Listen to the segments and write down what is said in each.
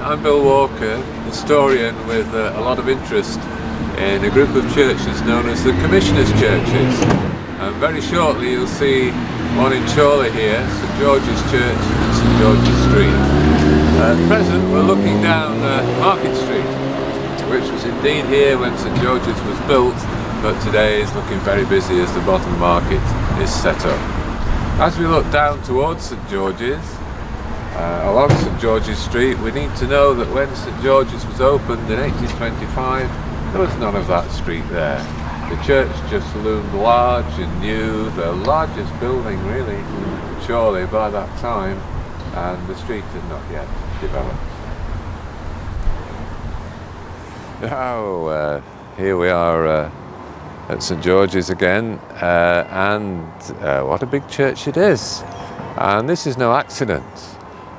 I'm Bill Walker, historian with a lot of interest in a group of churches known as the Commissioners' Churches. And very shortly you'll see one in Chorley here, St George's Church and St George's Street. At present we're looking down Market Street, which was indeed here when St George's was built, but today is looking very busy as the bottom market is set up. As we look down towards St George's, along St George's Street, we need to know that when St George's was opened in 1825, there was none of that street there. The church just loomed large and new, the largest building really in Chorley by that time, and the street had not yet developed. Now, here we are at St George's again, and what a big church it is. And this is no accident.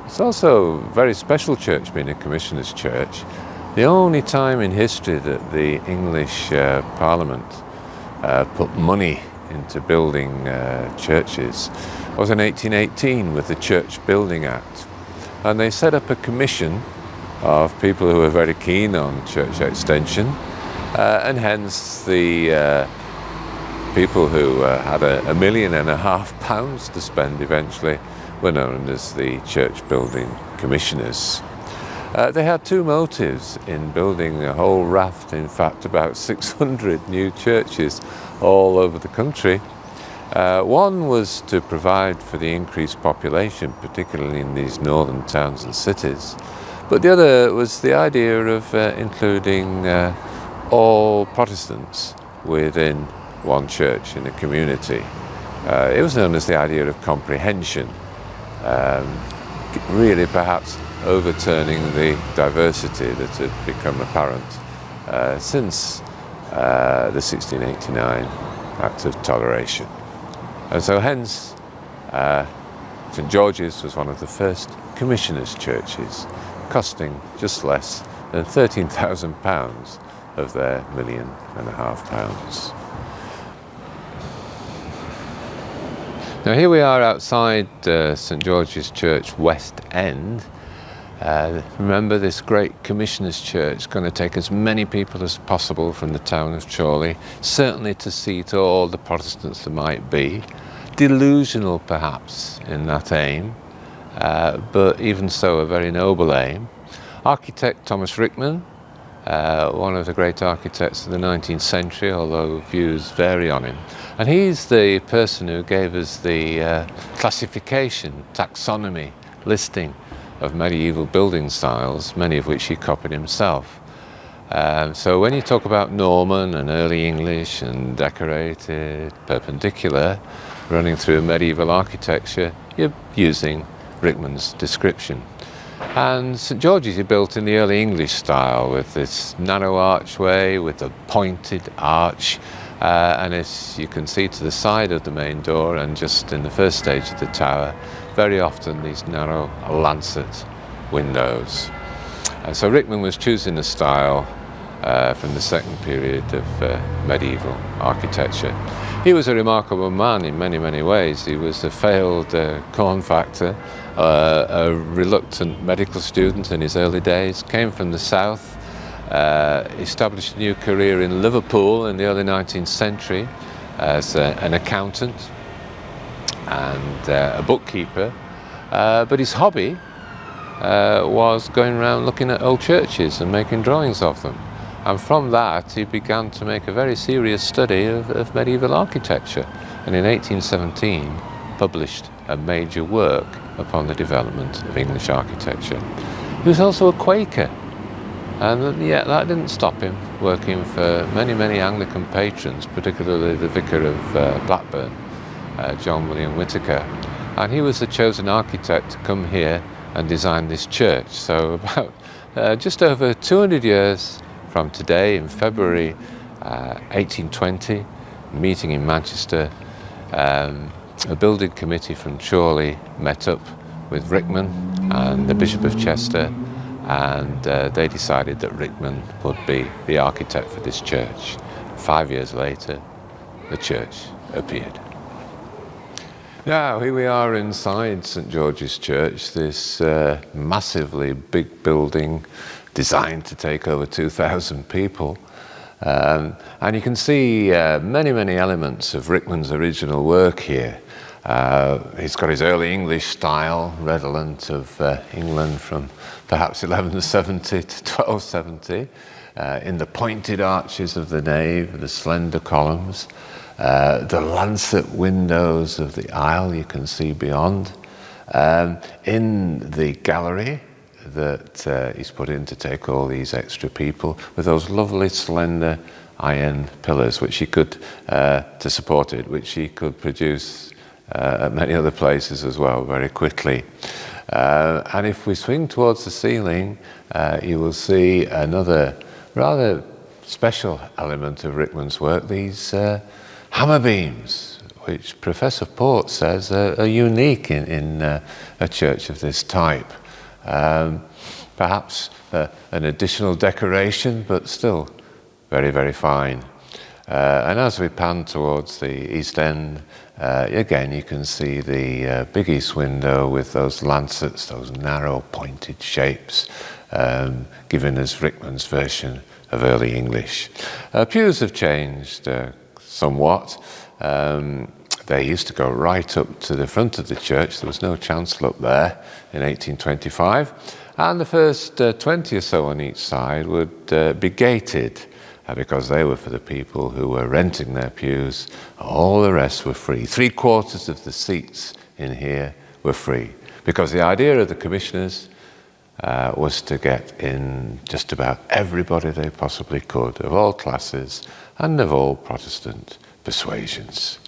It's also a very special church, being a Commissioners' Church. The only time in history that the English Parliament put money into building churches was in 1818 with the Church Building Act. And they set up a commission of people who were very keen on church extension, and hence the people who had £1.5 million to spend eventually were known as the Church Building Commissioners. They had two motives in building a whole raft, in fact about 600 new churches all over the country. One was to provide for the increased population, particularly in these northern towns and cities, but the other was the idea of including all Protestants within one church in a community. It was known as the idea of comprehension, really perhaps overturning the diversity that had become apparent since the 1689 Act of Toleration. And so hence St George's was one of the first Commissioners' churches, costing just less than £13,000 of their £1.5 million. Now here we are outside St George's Church West End. Remember, this great Commissioners' Church is going to take as many people as possible from the town of Chorley, certainly to seat all the Protestants there might be. Delusional perhaps in that aim, but even so a very noble aim. Architect Thomas Rickman, one of the great architects of the 19th century, although views vary on him. And he's the person who gave us the classification, taxonomy, listing of medieval building styles, many of which he copied himself. So when you talk about Norman and early English and decorated, perpendicular, running through medieval architecture, you're using Rickman's description. And St George's he built in the early English style with this narrow archway with a pointed arch, and as you can see to the side of the main door and just in the first stage of the tower, very often these narrow lancet windows. So Rickman was choosing a style from the second period of medieval architecture. He was a remarkable man in many, many ways. He was a failed corn factor, a reluctant medical student in his early days, came from the south, established a new career in Liverpool in the early 19th century as an accountant and a bookkeeper, but his hobby was going around looking at old churches and making drawings of them. And from that he began to make a very serious study of medieval architecture, and in 1817 published a major work upon the development of English architecture. He was also a Quaker, and yet that didn't stop him working for many, many Anglican patrons, particularly the Vicar of Blackburn, John William Whitaker. And he was the chosen architect to come here and design this church. So about just over 200 years from today, in February 1820, meeting in Manchester, a building committee from Chorley met up with Rickman and the Bishop of Chester, and they decided that Rickman would be the architect for this church. 5 years later, the church appeared. Now, here we are inside St George's Church, this massively big building designed to take over 2,000 people. And you can see many, many elements of Rickman's original work here. He's got his early English style, redolent of England from perhaps 1170 to 1270, in the pointed arches of the nave, the slender columns. The lancet windows of the aisle you can see beyond. In the gallery that he's put in to take all these extra people, with those lovely slender iron pillars which he could, to support it, which he could produce at many other places as well very quickly. And if we swing towards the ceiling, you will see another rather special element of Rickman's work, these hammer beams, which Professor Port says are unique in a church of this type. Perhaps an additional decoration, but still very, very fine. And as we pan towards the east end, again you can see the big east window with those lancets, those narrow pointed shapes, given as Rickman's version of early English. Pews have changed somewhat. They used to go right up to the front of the church. There was no chancel up there in 1825. And the first 20 or so on each side would be gated because they were for the people who were renting their pews. All the rest were free. 3/4 of the seats in here were free, because the idea of the commissioners was to get in just about everybody they possibly could, of all classes and of all Protestant persuasions.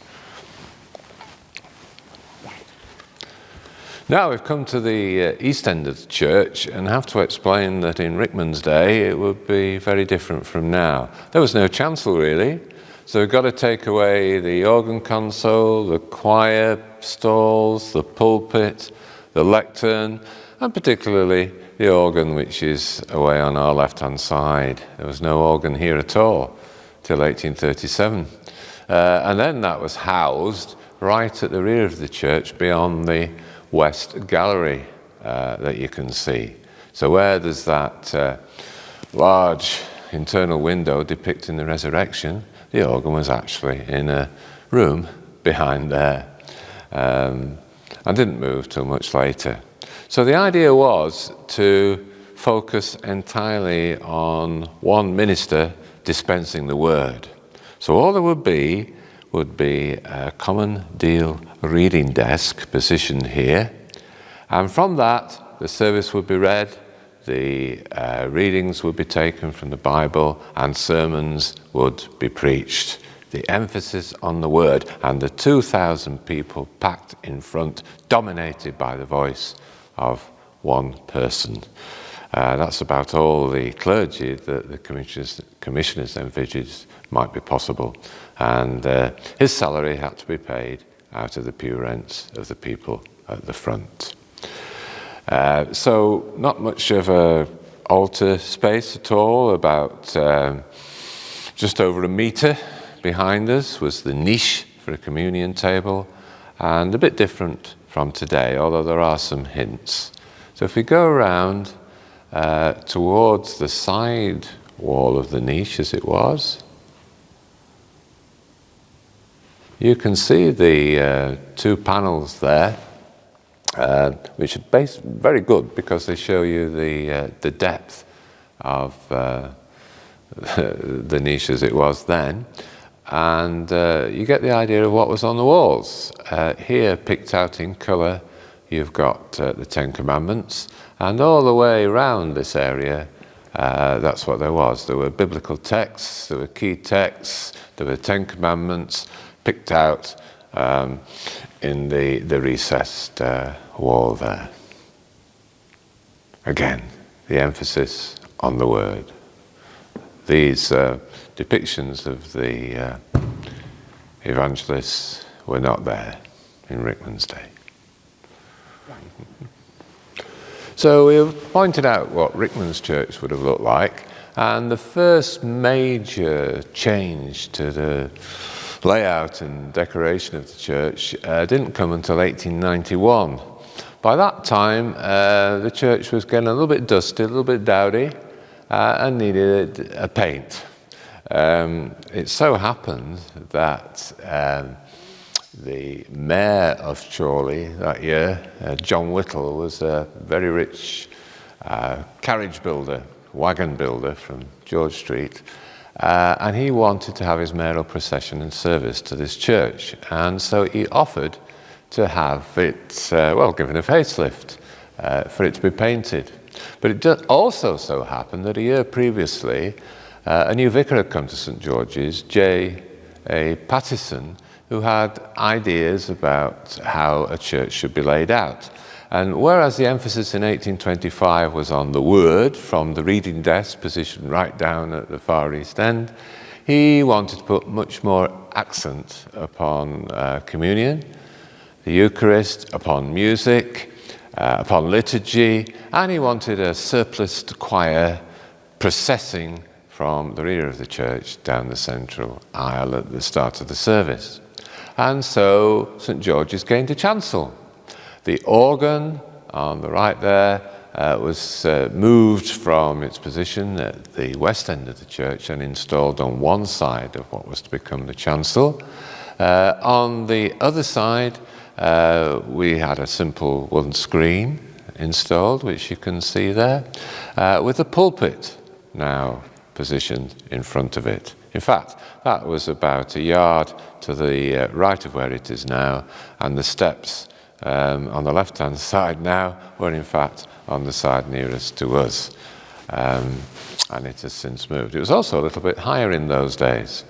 Now we've come to the east end of the church and have to explain that in Rickman's day it would be very different from now. There was no chancel really, so we've got to take away the organ console, the choir stalls, the pulpit, the lectern, and particularly the organ, which is away on our left-hand side. There was no organ here at all till 1837. And then that was housed right at the rear of the church beyond the west gallery that you can see. So where there's that large internal window depicting the resurrection, the organ was actually in a room behind there, and didn't move till much later. So the idea was to focus entirely on one minister dispensing the word. So all there would be a common deal reading desk positioned here, and from that the service would be read, the readings would be taken from the Bible, and sermons would be preached. The emphasis on the word, and the 2,000 people packed in front, dominated by the voice of one person. That's about all the clergy that the commissioners envisaged might be possible. And his salary had to be paid out of the pew rents of the people at the front. So not much of a altar space at all. About just over a metre behind us was the niche for a communion table, and a bit different from today, although there are some hints. So if we go around towards the side wall of the niche as it was, you can see the two panels there, which are very good because they show you the depth of the niche as it was then, and you get the idea of what was on the walls. Here, picked out in colour, you've got the Ten Commandments, and all the way around this area, that's what there was. There were biblical texts, there were key texts, there were Ten Commandments picked out in the recessed wall there. Again, the emphasis on the word. These depictions of the evangelists were not there in Rickman's day. So we've pointed out what Rickman's church would have looked like, and the first major change to the layout and decoration of the church didn't come until 1891. By that time, the church was getting a little bit dusty, a little bit dowdy, and needed a paint. It so happened that the mayor of Chorley that year, John Whittle, was a very rich carriage builder, wagon builder from George Street, and he wanted to have his mayoral procession and service to this church, and so he offered to have it, given a facelift, for it to be painted. But it also so happened that a year previously, a new vicar had come to St George's, J.A. Pattison, who had ideas about how a church should be laid out. And whereas the emphasis in 1825 was on the word, from the reading desk positioned right down at the far east end, he wanted to put much more accent upon communion, the Eucharist, upon music, upon liturgy, and he wanted a surpliced choir processing from the rear of the church down the central aisle at the start of the service. And so St George's gained a chancel. The organ on the right there was moved from its position at the west end of the church and installed on one side of what was to become the chancel. On the other side, we had a simple wooden screen installed, which you can see there, with a pulpit now positioned in front of it. In fact, that was about a yard to the right of where it is now, and the steps on the left-hand side now were in fact on the side nearest to us, and it has since moved. It was also a little bit higher in those days.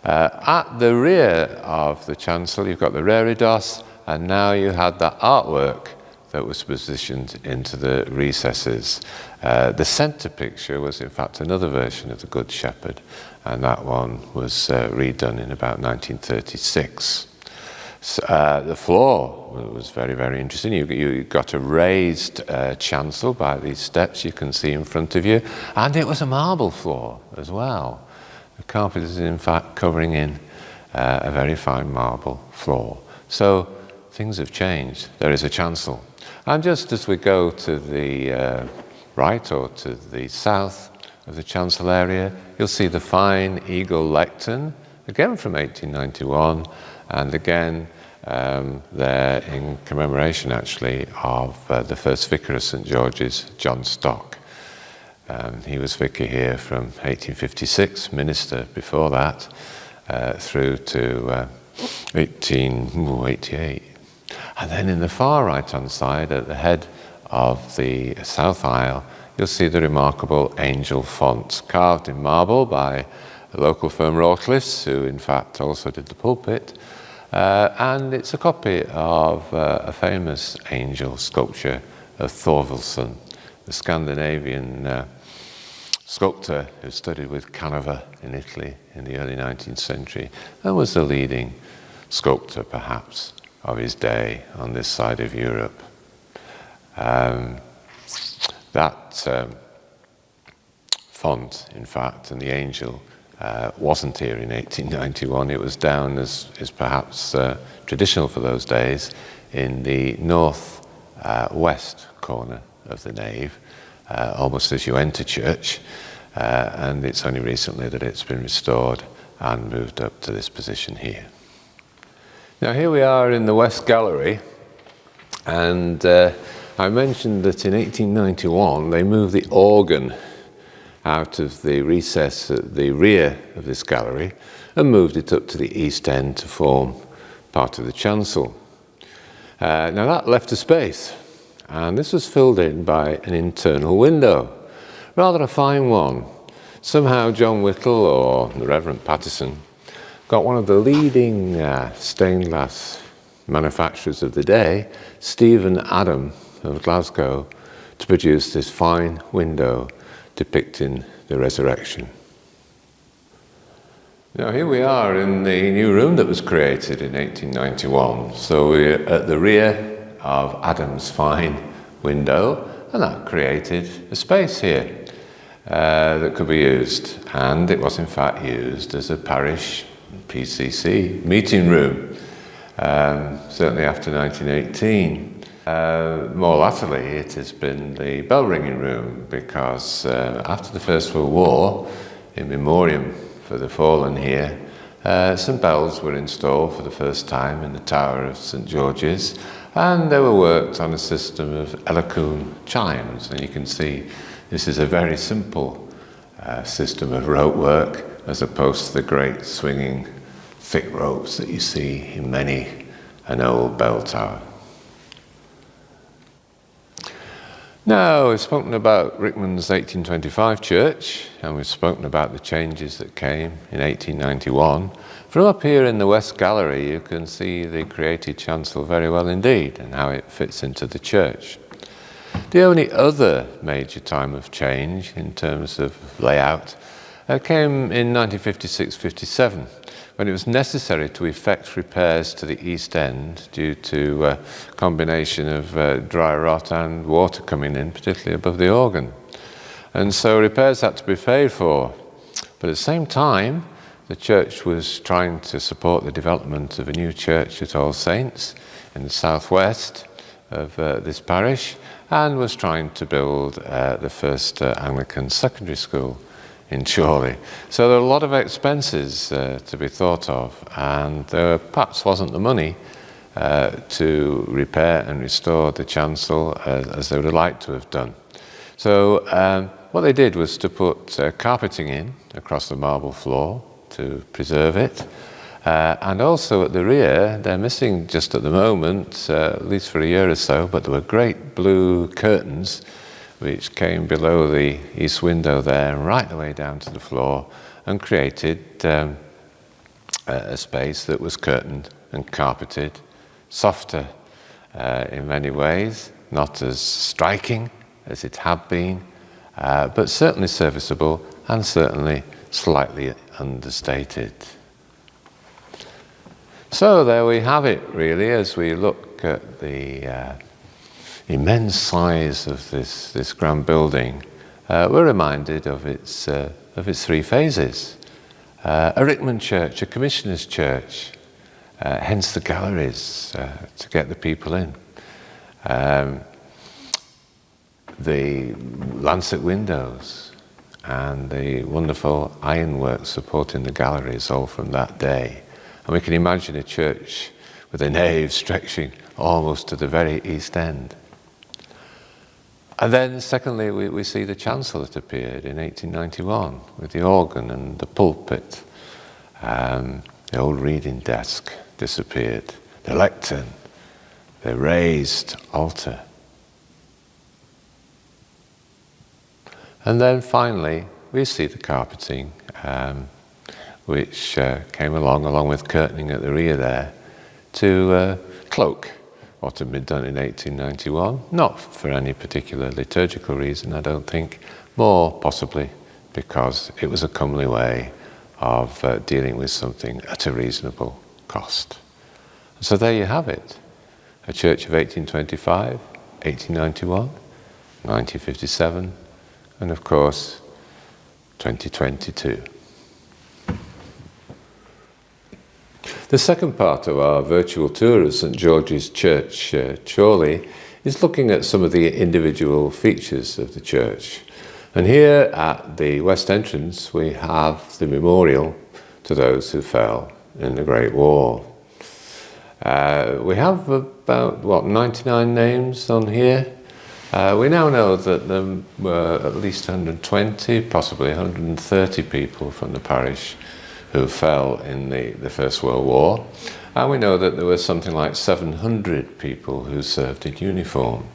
At the rear of the chancel, you've got the reredos, and now you had that artwork that was positioned into the recesses. The centre picture was in fact another version of the Good Shepherd, and that one was redone in about 1936. The floor was very, very interesting. You got a raised chancel by these steps you can see in front of you, and it was a marble floor as well. The carpet is in fact covering in a very fine marble floor. So things have changed. There is a chancel. And just as we go to the right or to the south of the chancel area, you'll see the fine eagle lectern, again from 1891, and again there in commemoration actually of the first vicar of St George's, John Stock. He was vicar here from 1856, minister before that, through to 1888. And then in the far right-hand side, at the head of the south aisle, you'll see the remarkable angel font, carved in marble by the local firm Rawcliffe's, who in fact also did the pulpit. And it's a copy of a famous angel sculpture of Thorvaldsen, the Scandinavian sculptor who studied with Canova in Italy in the early 19th century and was the leading sculptor, perhaps, of his day on this side of Europe. That font, in fact, and the angel wasn't here in 1891. It was down, as is perhaps traditional for those days, in the north west corner of the nave, almost as you enter church, and it's only recently that it's been restored and moved up to this position here. Now here we are in the West Gallery, and I mentioned that in 1891 they moved the organ out of the recess at the rear of this gallery and moved it up to the east end to form part of the chancel. Now that left a space, and this was filled in by an internal window, rather a fine one. Somehow John Whittle, or the Reverend Pattison, got one of the leading stained glass manufacturers of the day, Stephen Adam of Glasgow, to produce this fine window depicting the resurrection. Now here we are in the new room that was created in 1891. So we're at the rear of Adam's fine window, and that created a space here that could be used. And it was in fact used as a parish PCC meeting room, certainly after 1918. More latterly, it has been the bell ringing room, because after the First World War, in memoriam for the fallen here, some bells were installed for the first time in the tower of St George's, and they were worked on a system of Ellacombe chimes. And you can see this is a very simple system of rope work, as opposed to the great swinging thick ropes that you see in many an old bell tower. Now, we've spoken about Rickman's 1825 church, and we've spoken about the changes that came in 1891. From up here in the West Gallery, you can see the created chancel very well indeed, and how it fits into the church. The only other major time of change in terms of layout came in 1956-57, when it was necessary to effect repairs to the east end due to a combination of dry rot and water coming in, particularly above the organ. And so repairs had to be paid for. But at the same time, the church was trying to support the development of a new church at All Saints in the southwest of this parish, and was trying to build the first Anglican secondary school in Chorley. So there are a lot of expenses to be thought of, and there perhaps wasn't the money to repair and restore the chancel as they would have liked to have done. So what they did was to put carpeting in across the marble floor to preserve it, and also at the rear, they're missing just at the moment, at least for a year or so, but there were great blue curtains which came below the east window there, right the way down to the floor, and created a space that was curtained and carpeted, softer in many ways, not as striking as it had been, but certainly serviceable and certainly slightly understated. So there we have it, really, as we look at the immense size of this grand building. We're reminded of its three phases. A Rickman church, a commissioner's church, hence the galleries to get the people in. The lancet windows and the wonderful ironwork supporting the galleries, all from that day. And we can imagine a church with a nave stretching almost to the very east end. And then secondly, we see the chancel that appeared in 1891 with the organ and the pulpit. The old reading desk disappeared, the lectern, the raised altar. And then finally, we see the carpeting, which came along with curtaining at the rear there, to cloak what had been done in 1891, not for any particular liturgical reason, I don't think, more possibly because it was a comely way of dealing with something at a reasonable cost. So there you have it, a church of 1825, 1891, 1957, and of course, 2022. The second part of our virtual tour of St George's Church, Chorley, is looking at some of the individual features of the church. And here at the west entrance, we have the memorial to those who fell in the Great War. We have about, 99 names on here. We now know that there were at least 120, possibly 130 people from the parish who fell in the First World War. And we know that there were something like 700 people who served in uniform.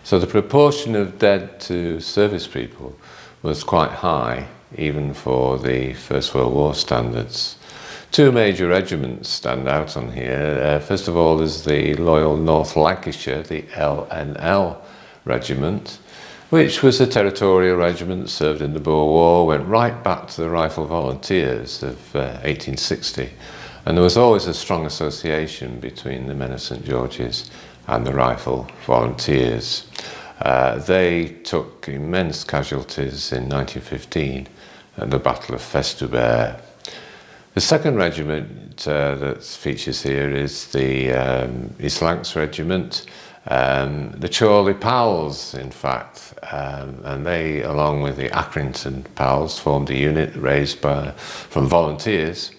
So the proportion of dead to service people was quite high, even for the First World War standards. Two major regiments stand out on here. First of all is the Loyal North Lancashire, the LNL regiment, which was a territorial regiment, served in the Boer War, went right back to the Rifle Volunteers of 1860. And there was always a strong association between the men of St George's and the Rifle Volunteers. They took immense casualties in 1915 at the Battle of Festubert. The second regiment that features here is the East Lancs Regiment, the Chorley Pals, in fact, and they, along with the Accrington Pals, formed a unit raised from volunteers,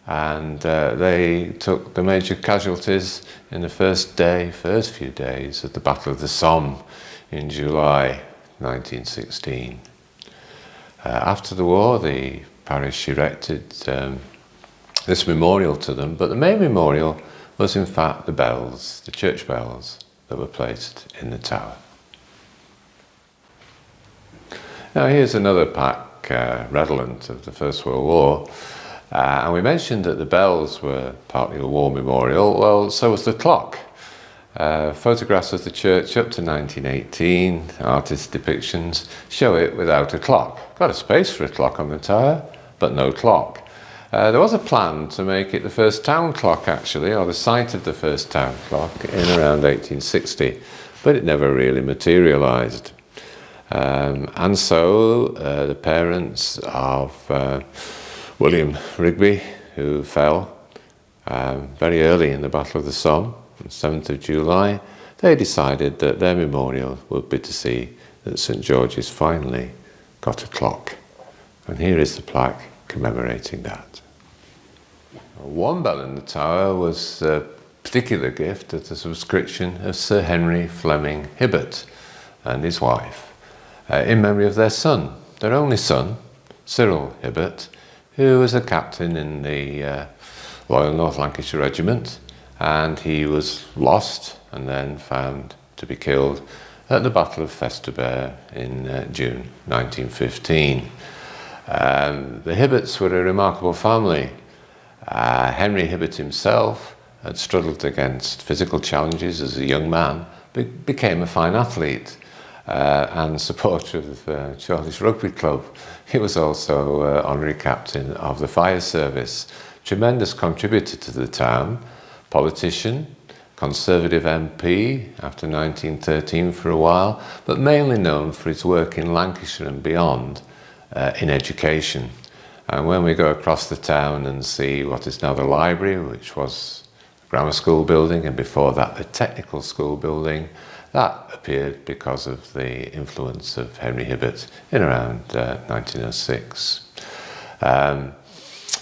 and they took the major casualties in the first few days of the Battle of the Somme in July 1916. After the war, the parish erected this memorial to them, but the main memorial was in fact the bells, the church bells that were placed in the tower. Now here's another plaque redolent of the First World War, and we mentioned that the bells were partly a war memorial. Well, so was the clock. Photographs of the church up to 1918, artist depictions, show it without a clock. Got a space for a clock on the tower, but no clock. There was a plan to make it the first town clock, actually, or the site of the first town clock in around 1860, but it never really materialised. And so the parents of William Rigby, who fell very early in the Battle of the Somme, on the 7th of July, they decided that their memorial would be to see that St George's finally got a clock. And here is the plaque commemorating that. One bell in the tower was a particular gift at the subscription of Sir Henry Fleming Hibbert and his wife, in memory of their son, their only son, Cyril Hibbert, who was a captain in the Loyal North Lancashire Regiment, and he was lost and then found to be killed at the Battle of Festubert in June 1915. The Hibberts were a remarkable family. Henry Hibbert himself had struggled against physical challenges as a young man, became a fine athlete and supporter of Chorley's Rugby Club. He was also honorary captain of the fire service, tremendous contributor to the town, politician, Conservative MP after 1913 for a while, but mainly known for his work in Lancashire and beyond in education. And when we go across the town and see what is now the library, which was the grammar school building, and before that the technical school building, that appeared because of the influence of Henry Hibbert in around 1906.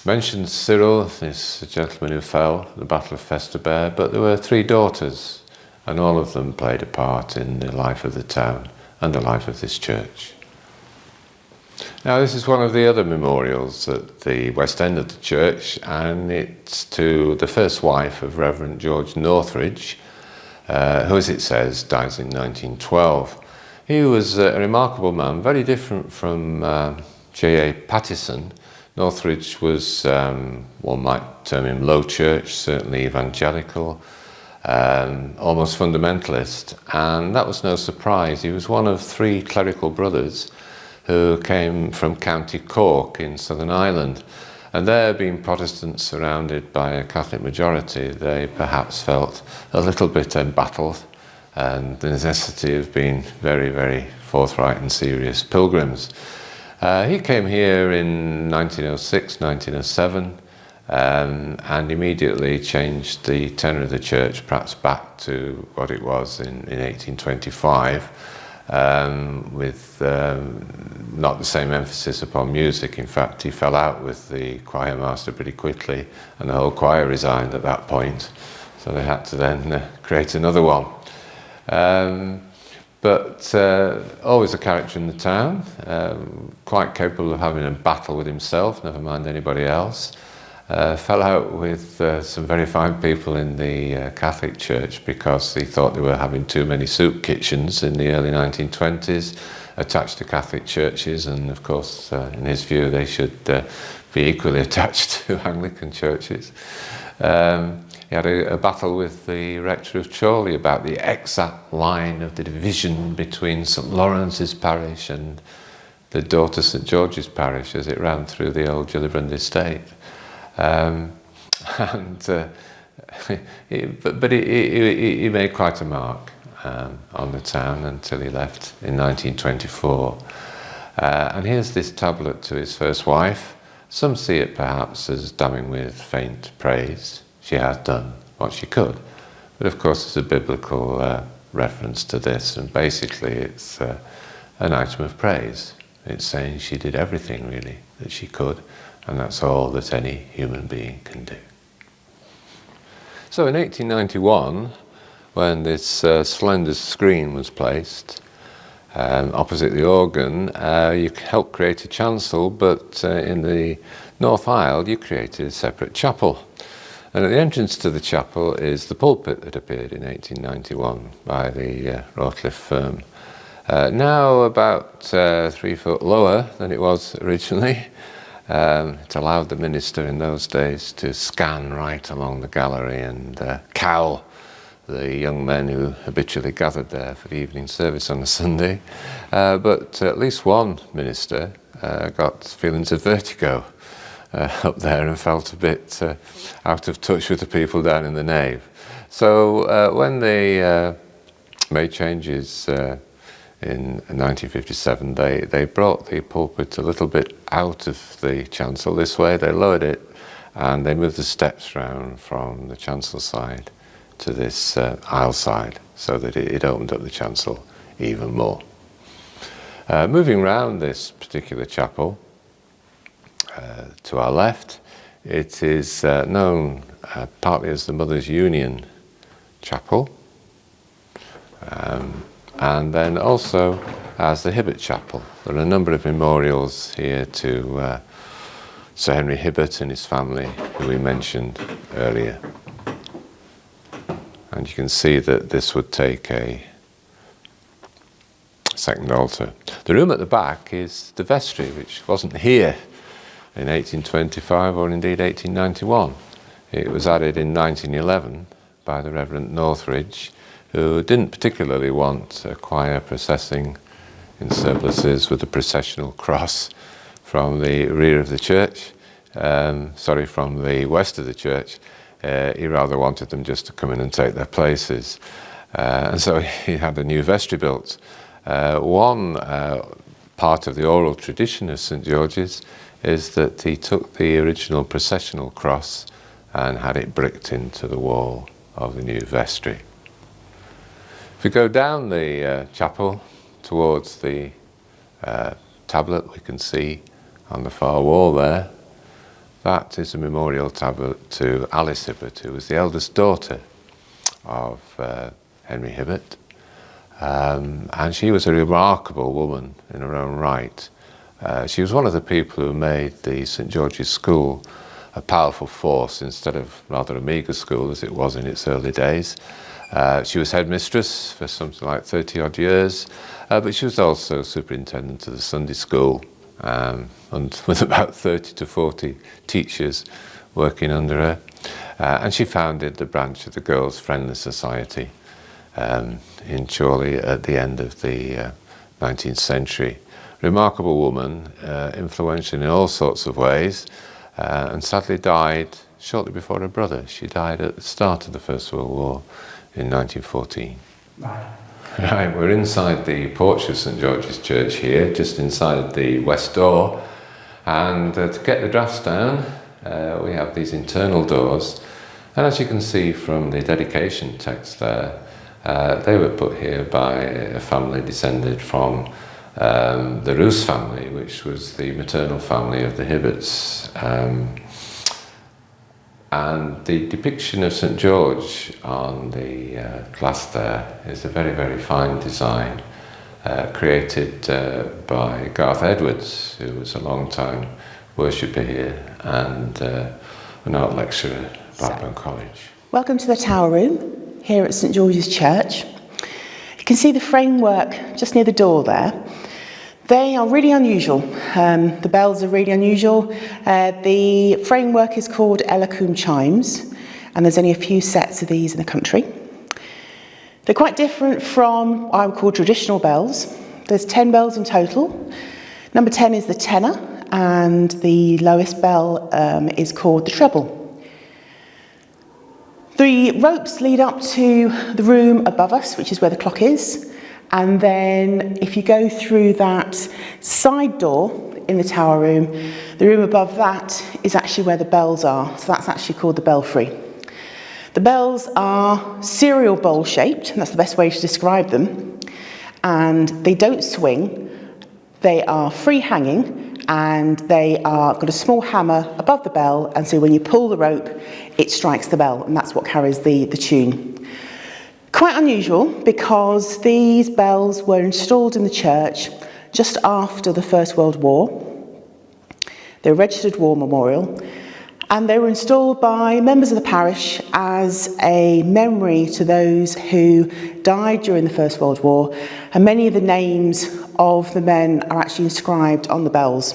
Mentioned Cyril, this gentleman who fell at the Battle of Festubert, but there were 3 daughters, and all of them played a part in the life of the town and the life of this church. Now this is one of the other memorials at the west end of the church, and it's to the first wife of Reverend George Northridge, who, as it says, dies in 1912. He was a remarkable man, very different from J.A. Pattison. Northridge was, one might term him low church, certainly evangelical, almost fundamentalist, and that was no surprise. He was one of 3 clerical brothers who came from County Cork in Southern Ireland, and there, being Protestants surrounded by a Catholic majority, they perhaps felt a little bit embattled and the necessity of being very, very forthright and serious pilgrims. He came here in 1906, 1907, and immediately changed the tenor of the church, perhaps back to what it was in 1825, with not the same emphasis upon music. In fact, he fell out with the choir master pretty quickly, and the whole choir resigned at that point, so they had to then create another one. But always a character in the town, quite capable of having a battle with himself, never mind anybody else. Fell out with some very fine people in the Catholic Church because he thought they were having too many soup kitchens in the early 1920s attached to Catholic churches, and of course in his view they should be equally attached to Anglican churches. He had a battle with the rector of Chorley about the exact line of the division between St Lawrence's parish and the daughter St George's parish as it ran through the old Gillibrand estate. But he made quite a mark on the town until he left in 1924. And here's this tablet to his first wife, Some see it perhaps as damning with faint praise. She has done what she could. But of course there's a biblical reference to this, and basically it's an item of praise. It's saying she did everything really that she could, and that's all that any human being can do. So in 1891, when this slender screen was placed opposite the organ, you helped create a chancel, but in the north aisle you created a separate chapel. And at the entrance to the chapel is the pulpit that appeared in 1891 by the Rawcliffe firm. Now about 3 foot lower than it was originally. It allowed the minister in those days to scan right along the gallery and cow the young men who habitually gathered there for the evening service on a Sunday. But at least one minister got feelings of vertigo up there and felt a bit out of touch with the people down in the nave. So when they made changes in 1957, they brought the pulpit a little bit out of the chancel this way. They lowered it and they moved the steps round from the chancel side to this aisle side, so that it opened up the chancel even more. Moving round this particular chapel, to our left, it is known partly as the Mothers' Union Chapel, and then also as the Hibbert Chapel. There are a number of memorials here to Sir Henry Hibbert and his family, who we mentioned earlier. And you can see that this would take a second altar. The room at the back is the vestry, which wasn't here in 1825 or indeed 1891. It was added in 1911 by the Reverend Northridge, who didn't particularly want a choir processing in surplices with a processional cross from the rear of the church, from the west of the church. He rather wanted them just to come in and take their places. And so he had a new vestry built. One part of the oral tradition of St. George's is that he took the original processional cross and had it bricked into the wall of the new vestry. If we go down the chapel towards the tablet we can see on the far wall there, that is a memorial tablet to Alice Hibbert, who was the eldest daughter of Henry Hibbert. And she was a remarkable woman in her own right. She was one of the people who made the St. George's School a powerful force instead of rather a meagre school as it was in its early days. She was headmistress for something like 30 odd years, but she was also superintendent of the Sunday school, and with about 30 to 40 teachers working under her. And she founded the branch of the Girls' Friendly Society in Chorley at the end of the 19th century. Remarkable woman, influential in all sorts of ways, and sadly died shortly before her brother. She died at the start of the First World War in 1914. Right, we're inside the porch of St. George's Church here, just inside the west door, and to get the drafts down we have these internal doors, and as you can see from the dedication text there, they were put here by a family descended from the Roos family, which was the maternal family of the Hibberts. And the depiction of St. George on the glass there is a very, very fine design created by Garth Edwards, who was a long-time worshipper here and an art lecturer at Blackburn College. Welcome to the Tower Room here at St. George's Church. You can see the framework just near the door there. They are really unusual. The bells are really unusual. The framework is called Ellacombe chimes, and there's only a few sets of these in the country. They're quite different from what I would call traditional bells. There's 10 bells in total. Number 10 is the tenor, and the lowest bell is called the treble. The ropes lead up to the room above us, which is where the clock is. And then if you go through that side door in the tower room. The room above that is actually where the bells are, so that's actually called the belfry. The bells are cereal bowl shaped, and that's the best way to describe them, and they don't swing. They are free hanging, and they are got a small hammer above the bell, and so when you pull the rope, it strikes the bell, and that's what carries the tune. Quite unusual, because these bells were installed in the church just after the First World War. They're a registered war memorial, and they were installed by members of the parish as a memory to those who died during the First World War, and many of the names of the men are actually inscribed on the bells.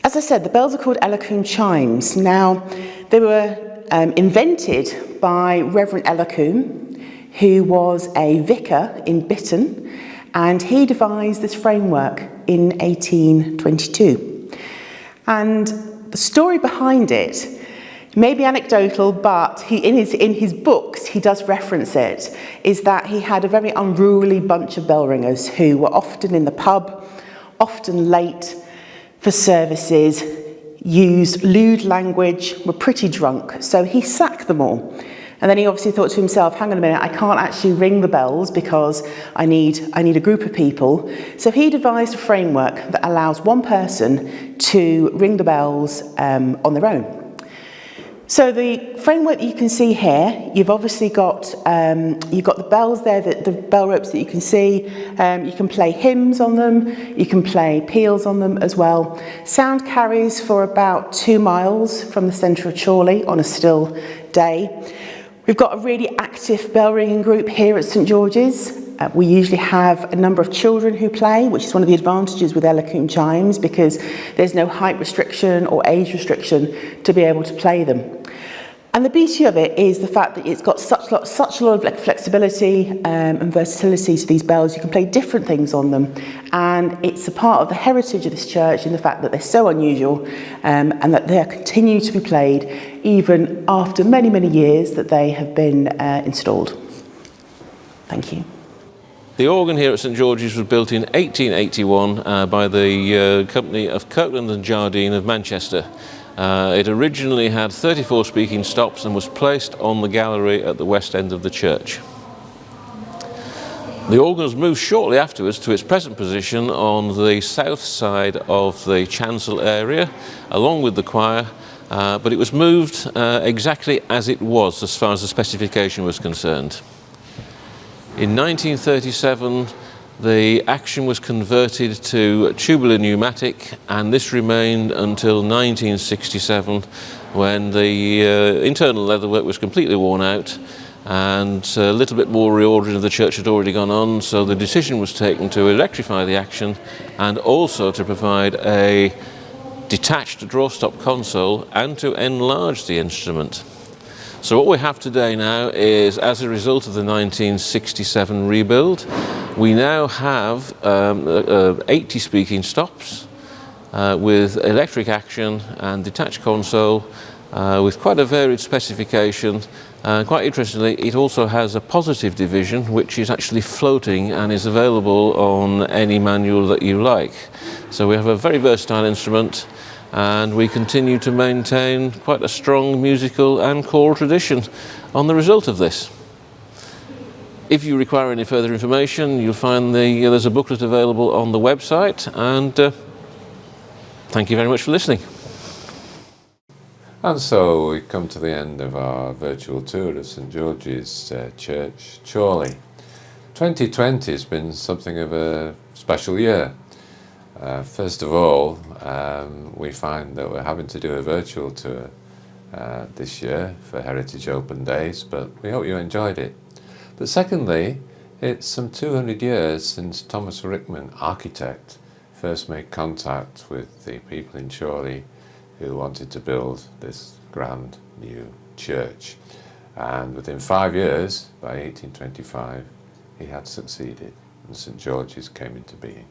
As I said, the bells are called Ellacombe chimes. Now, they were invented by Reverend Ellacombe, who was a vicar in Bitton, and he devised this framework in 1822. And the story behind it may be anecdotal, but in his books he does reference it, is that he had a very unruly bunch of bell ringers who were often in the pub, often late for services, used lewd language, were pretty drunk, so he sacked them all. And then he obviously thought to himself, hang on a minute, I can't actually ring the bells because I need a group of people. So he devised a framework that allows one person to ring the bells on their own. So the framework that you can see here, you've obviously got you've got the bells there, the bell ropes that you can see. You can play hymns on them, you can play peals on them as well. Sound carries for about 2 miles from the centre of Chorley on a still day. We've got a really active bell ringing group here at St George's. We usually have a number of children who play, which is one of the advantages with Ellacombe chimes, because there's no height restriction or age restriction to be able to play them. And the beauty of it is the fact that it's got such a lot of flexibility and versatility to these bells. You can play different things on them, and it's a part of the heritage of this church in the fact that they're so unusual and that they continue to be played even after many, many years that they have been installed. Thank you. The organ here at St George's was built in 1881 by the company of Kirkland and Jardine of Manchester. It originally had 34 speaking stops and was placed on the gallery at the west end of the church. The organ was moved shortly afterwards to its present position on the south side of the chancel area, along with the choir, but it was moved exactly as it was as far as the specification was concerned. In 1937, the action was converted to tubular pneumatic, and this remained until 1967, when the internal leatherwork was completely worn out and a little bit more reordering of the church had already gone on, so the decision was taken to electrify the action and also to provide a detached drawstop console and to enlarge the instrument. So what we have today now is, as a result of the 1967 rebuild, we now have 80 speaking stops with electric action and detached console with quite a varied specification. Quite interestingly, it also has a positive division, which is actually floating and is available on any manual that you like. So we have a very versatile instrument, and we continue to maintain quite a strong musical and choral tradition on the result of this. If you require any further information, you'll find there's a booklet available on the website, and thank you very much for listening. And so we come to the end of our virtual tour of St George's Church, Chorley. 2020 has been something of a special year. First of all, we find that we're having to do a virtual tour this year for Heritage Open Days, but we hope you enjoyed it. But secondly, it's some 200 years since Thomas Rickman, architect, first made contact with the people in Chorley who wanted to build this grand new church. And within 5 years, by 1825, he had succeeded, and St George's came into being.